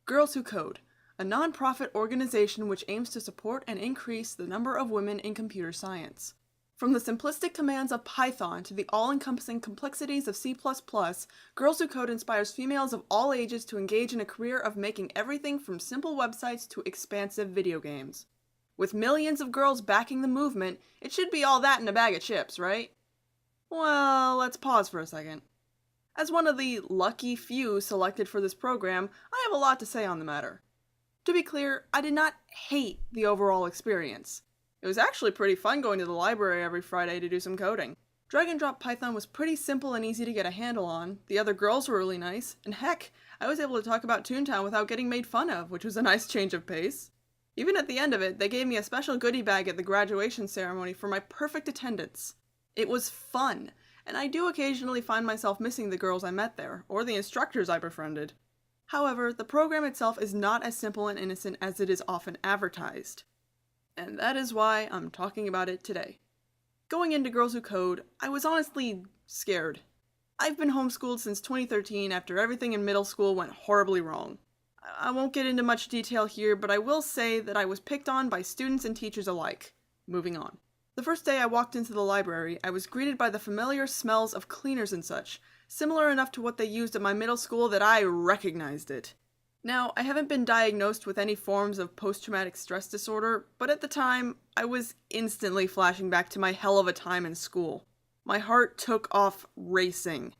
Girls Who Code, a non-profit organization which aims to support and increase the number of women in computer science. From the simplistic commands of Python to the all-encompassing complexities of C++, Girls Who Code inspires females of all ages to engage in a career of making everything from simple websites to expansive video games. With millions of girls backing the movement, it should be all that in a bag of chips, right? Well, let's pause for a second. As one of the lucky few selected for this program, I have a lot to say on the matter. To be clear, I did not hate the overall experience. It was actually pretty fun going to the library every Friday to do some coding. Drag and drop Python was pretty simple and easy to get a handle on, the other girls were really nice, and heck, I was able to talk about Toontown without getting made fun of, which was a nice change of pace. Even at the end of it, they gave me a special goodie bag at the graduation ceremony for my perfect attendance. It was fun, and I do occasionally find myself missing the girls I met there, or the instructors I befriended. However, the program itself is not as simple and innocent as it is often advertised. And that is why I'm talking about it today. Going into Girls Who Code, I was honestly scared. I've been homeschooled since 2013 after everything in middle school went horribly wrong. I won't get into much detail here, but I will say that I was picked on by students and teachers alike. Moving on. The first day I walked into the library, I was greeted by the familiar smells of cleaners and such, similar enough to what they used at my middle school that I recognized it. Now, I haven't been diagnosed with any forms of post-traumatic stress disorder, but at the time, I was instantly flashing back to my hell of a time in school. My heart took off racing.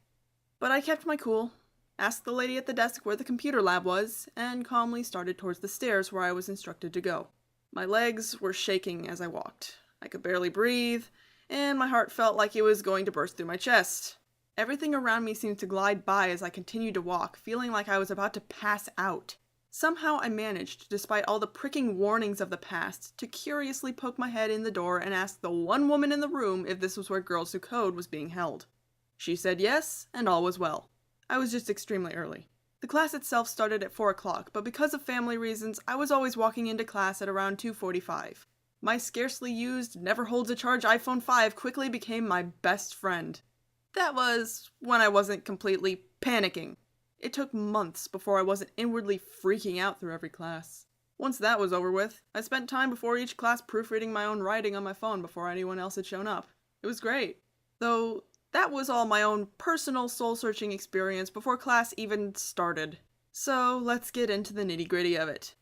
But I kept my cool, asked the lady at the desk where the computer lab was, and calmly started towards the stairs where I was instructed to go. My legs were shaking as I walked. I could barely breathe, and my heart felt like it was going to burst through my chest. Everything around me seemed to glide by as I continued to walk, feeling like I was about to pass out. Somehow I managed, despite all the pricking warnings of the past, to curiously poke my head in the door and ask the one woman in the room if this was where Girls Who Code was being held. She said yes, and all was well. I was just extremely early. The class itself started at 4 o'clock, but because of family reasons, I was always walking into class at around 2:45. My scarcely used, never holds a charge iPhone 5 quickly became my best friend. That was when I wasn't completely panicking. It took months before I wasn't inwardly freaking out through every class. Once that was over with, I spent time before each class proofreading my own writing on my phone before anyone else had shown up. It was great. Though, that was all my own personal soul-searching experience before class even started. So, let's get into the nitty-gritty of it.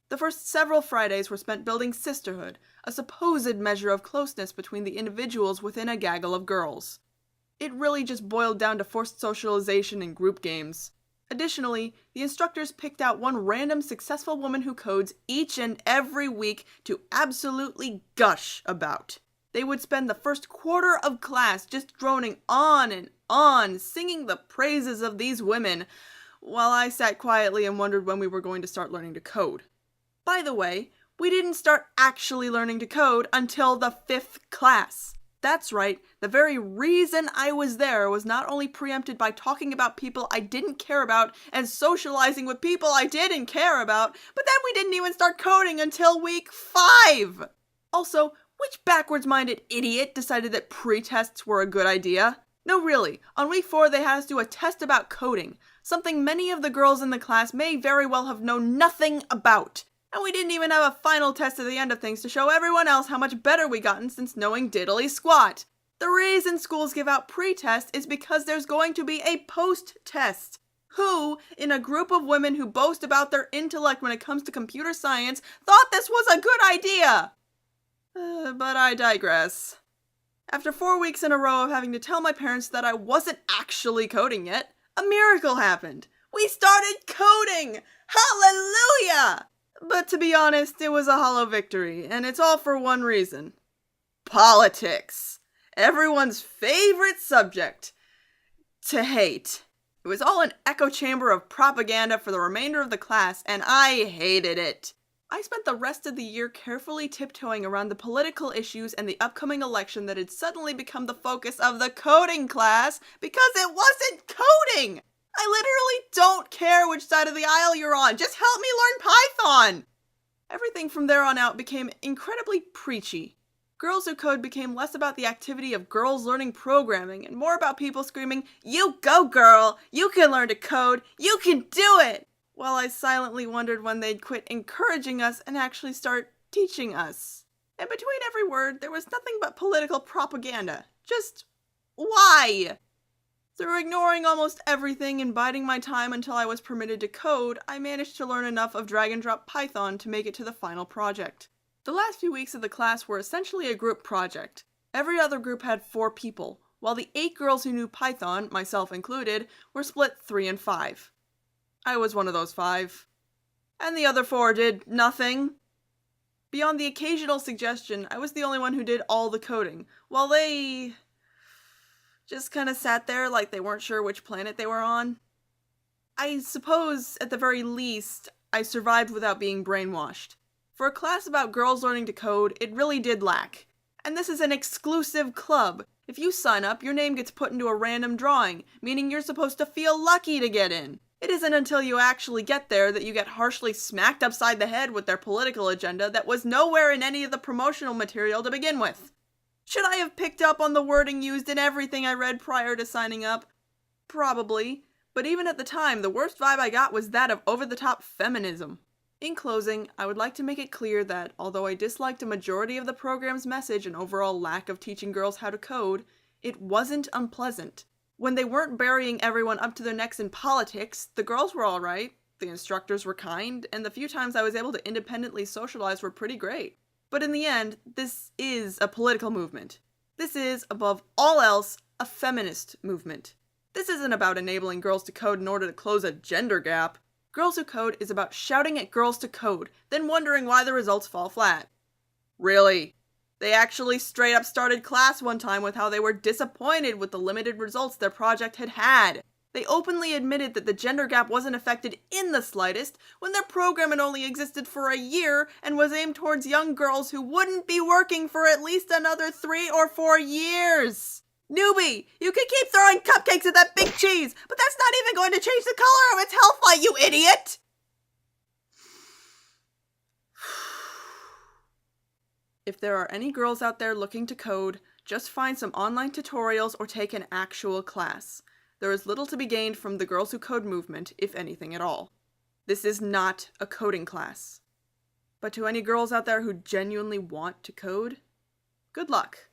The first several Fridays were spent building Sisterhood, a supposed measure of closeness between the individuals within a gaggle of girls. It really just boiled down to forced socialization and group games. Additionally, the instructors picked out one random successful woman who codes each and every week to absolutely gush about. They would spend the first quarter of class just droning on and on, singing the praises of these women, while I sat quietly and wondered when we were going to start learning to code. By the way, we didn't start actually learning to code until the 5th class. That's right, the very reason I was there was not only preempted by talking about people I didn't care about and socializing with people I didn't care about, but then we didn't even start coding until week 5! Also, which backwards-minded idiot decided that pre-tests were a good idea? No, really, on week 4 they had us do a test about coding, something many of the girls in the class may very well have known nothing about. And we didn't even have a final test at the end of things to show everyone else how much better we gotten since knowing diddly squat. The reason schools give out pre-tests is because there's going to be a post-test. Who, in a group of women who boast about their intellect when it comes to computer science, thought this was a good idea? But I digress. After 4 weeks in a row of having to tell my parents that I wasn't actually coding yet, a miracle happened. We started coding! Hallelujah! But to be honest, it was a hollow victory, and it's all for one reason. Politics. Everyone's favorite subject. To hate. It was all an echo chamber of propaganda for the remainder of the class, and I hated it. I spent the rest of the year carefully tiptoeing around the political issues and the upcoming election that had suddenly become the focus of the coding class because it wasn't coding! I literally don't care which side of the aisle you're on. Just help me learn Python! Everything from there on out became incredibly preachy. Girls Who Code became less about the activity of girls learning programming and more about people screaming, "You go, girl! You can learn to code! You can do it!" while I silently wondered when they'd quit encouraging us and actually start teaching us. And between every word, there was nothing but political propaganda. Just why? Through ignoring almost everything and biding my time until I was permitted to code, I managed to learn enough of drag-and-drop Python to make it to the final project. The last few weeks of the class were essentially a group project. Every other group had 4 people, while the 8 girls who knew Python, myself included, were split 3 and 5. I was one of those 5. And the other 4 did nothing. Beyond the occasional suggestion, I was the only one who did all the coding, while they just kind of sat there like they weren't sure which planet they were on. I suppose, at the very least, I survived without being brainwashed. For a class about girls learning to code, it really did lack. And this is an exclusive club. If you sign up, your name gets put into a random drawing, meaning you're supposed to feel lucky to get in. It isn't until you actually get there that you get harshly smacked upside the head with their political agenda that was nowhere in any of the promotional material to begin with. Should I have picked up on the wording used in everything I read prior to signing up? Probably, but even at the time, the worst vibe I got was that of over-the-top feminism. In closing, I would like to make it clear that, although I disliked a majority of the program's message and overall lack of teaching girls how to code, it wasn't unpleasant. When they weren't burying everyone up to their necks in politics, the girls were alright, the instructors were kind, and the few times I was able to independently socialize were pretty great. But in the end, this is a political movement. This is, above all else, a feminist movement. This isn't about enabling girls to code in order to close a gender gap. Girls Who Code is about shouting at girls to code, then wondering why the results fall flat. Really? They actually straight up started class one time with how they were disappointed with the limited results their project had had. They openly admitted that the gender gap wasn't affected in the slightest when their program had only existed for a year and was aimed towards young girls who wouldn't be working for at least another 3 or 4 years. Newbie, you can keep throwing cupcakes at that big cheese, but that's not even going to change the color of its health light, you idiot! If there are any girls out there looking to code, just find some online tutorials or take an actual class. There is little to be gained from the Girls Who Code movement, if anything at all. This is not a coding class. But to any girls out there who genuinely want to code, good luck.